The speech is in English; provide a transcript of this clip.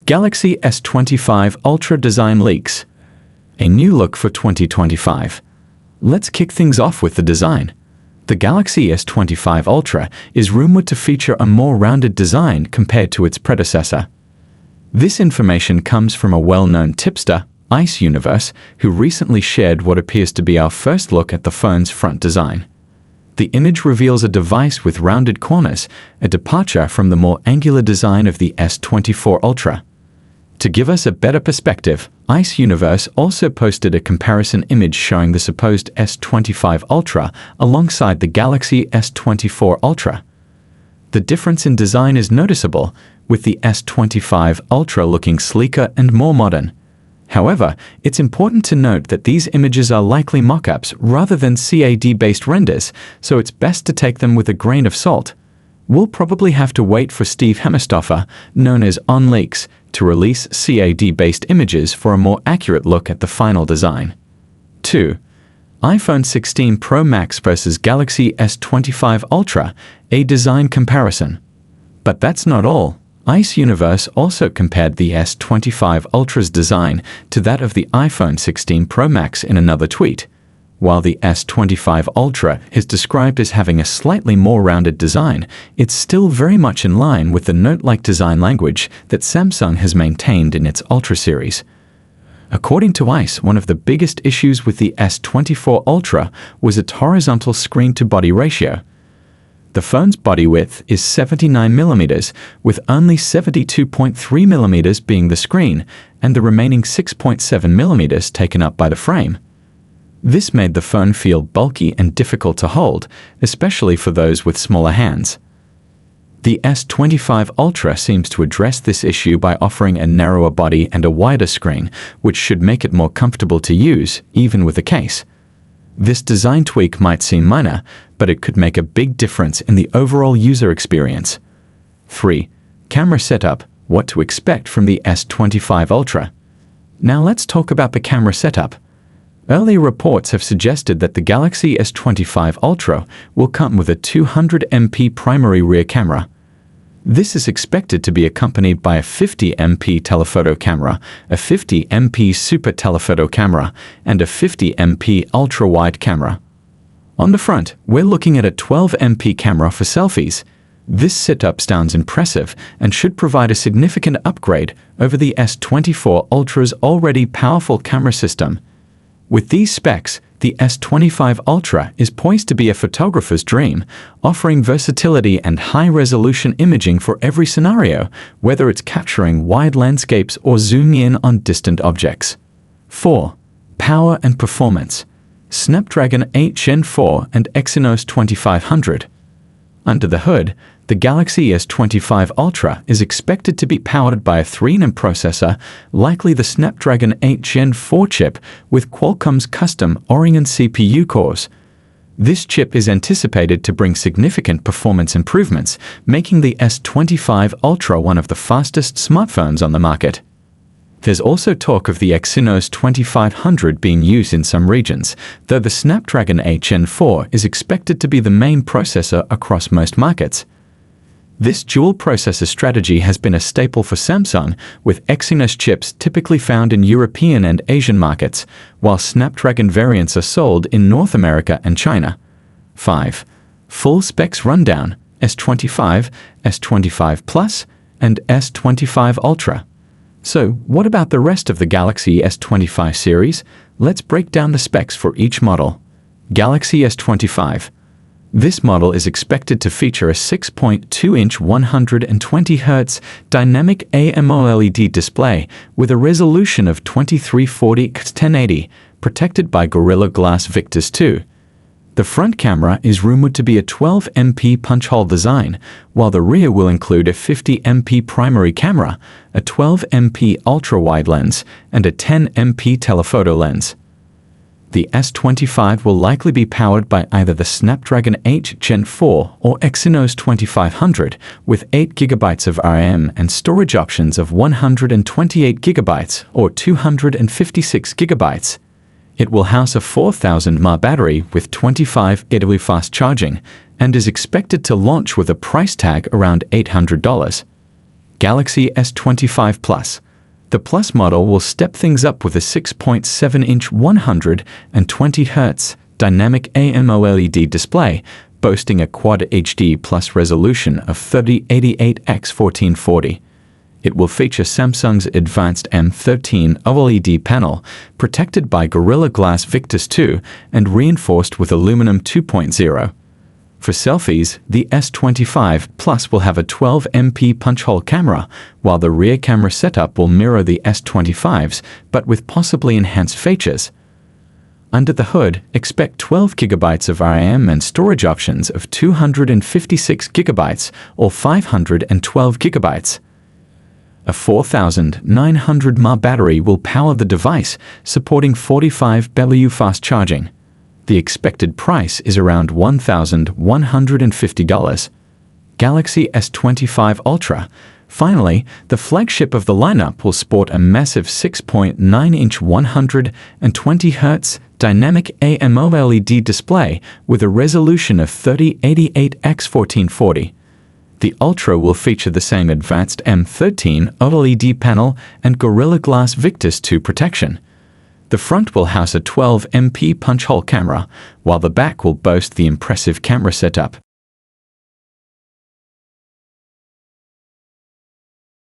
Galaxy S25 Ultra design leaks. A new look for 2025. Let's kick things off with the design. The Galaxy S25 Ultra is rumored to feature a more rounded design compared to its predecessor. This information comes from a well-known tipster, Ice Universe, who recently shared what appears to be our first look at the phone's front design. The image reveals a device with rounded corners, a departure from the more angular design of the S24 Ultra. To give us a better perspective, Ice Universe also posted a comparison image showing the supposed S25 Ultra alongside the Galaxy S24 Ultra. The difference in design is noticeable, with the S25 Ultra looking sleeker and more modern. However, it's important to note that these images are likely mock-ups rather than CAD-based renders, so it's best to take them with a grain of salt. We'll probably have to wait for Steve Hemmerstoffer, known as OnLeaks, to release CAD-based images for a more accurate look at the final design. 2. iPhone 16 Pro Max versus Galaxy S25 Ultra, a design comparison. But that's not all. Ice Universe also compared the S25 Ultra's design to that of the iPhone 16 Pro Max in another tweet. While the S25 Ultra is described as having a slightly more rounded design, it's still very much in line with the note-like design language that Samsung has maintained in its Ultra series. According to Ice, one of the biggest issues with the S24 Ultra was its horizontal screen-to-body ratio. The phone's body width is 79mm, with only 72.3mm being the screen, and the remaining 6.7mm taken up by the frame. This made the phone feel bulky and difficult to hold, especially for those with smaller hands. The S25 Ultra seems to address this issue by offering a narrower body and a wider screen, which should make it more comfortable to use, even with a case. This design tweak might seem minor, but it could make a big difference in the overall user experience. 3. Camera setup. What to expect from the S25 Ultra. Now let's talk about the camera setup. Earlier reports have suggested that the Galaxy S25 Ultra will come with a 200MP primary rear camera. This is expected to be accompanied by a 50MP telephoto camera, a 50MP super telephoto camera, and a 50MP ultra-wide camera. On the front, we're looking at a 12MP camera for selfies. This setup sounds impressive and should provide a significant upgrade over the S24 Ultra's already powerful camera system. With these specs, the S25 Ultra is poised to be a photographer's dream, offering versatility and high-resolution imaging for every scenario, whether it's capturing wide landscapes or zooming in on distant objects. 4. Power and performance. Snapdragon 8 Gen 4 and Exynos 2500. Under the hood, the Galaxy S25 Ultra is expected to be powered by a 3nm processor, likely the Snapdragon 8 Gen 4 chip with Qualcomm's custom Oryon CPU cores. This chip is anticipated to bring significant performance improvements, making the S25 Ultra one of the fastest smartphones on the market. There's also talk of the Exynos 2500 being used in some regions, though the Snapdragon 8 Gen 4 is expected to be the main processor across most markets. This dual-processor strategy has been a staple for Samsung, with Exynos chips typically found in European and Asian markets, while Snapdragon variants are sold in North America and China. 5. Full specs rundown: S25, S25 Plus, and S25 Ultra. So, what about the rest of the Galaxy S25 series? Let's break down the specs for each model. Galaxy S25. This model is expected to feature a 6.2-inch 120Hz dynamic AMOLED display with a resolution of 2340x1080, protected by Gorilla Glass Victus 2. The front camera is rumored to be a 12MP punch-hole design, while the rear will include a 50MP primary camera, a 12MP ultra-wide lens, and a 10MP telephoto lens. The S25 will likely be powered by either the Snapdragon 8 Gen 4 or Exynos 2500, with 8GB of RAM and storage options of 128GB or 256GB. It will house a 4000 mAh battery with 25W fast charging and is expected to launch with a price tag around $800. Galaxy S25 Plus. The Plus model will step things up with a 6.7-inch 120Hz dynamic AMOLED display, boasting a Quad HD Plus resolution of 3088x1440. It will feature Samsung's advanced M13 OLED panel, protected by Gorilla Glass Victus 2 and reinforced with aluminum 2.0. For selfies, the S25 Plus will have a 12MP punch-hole camera, while the rear camera setup will mirror the S25's, but with possibly enhanced features. Under the hood, expect 12GB of RAM and storage options of 256GB or 512GB. A 4900 mAh battery will power the device, supporting 45W fast charging. The expected price is around $1,150. Galaxy S25 Ultra. Finally, the flagship of the lineup will sport a massive 6.9-inch 120Hz dynamic AMOLED display with a resolution of 3088x1440. The Ultra will feature the same advanced M13 OLED panel and Gorilla Glass Victus 2 protection. The front will house a 12MP punch-hole camera, while the back will boast the impressive camera setup.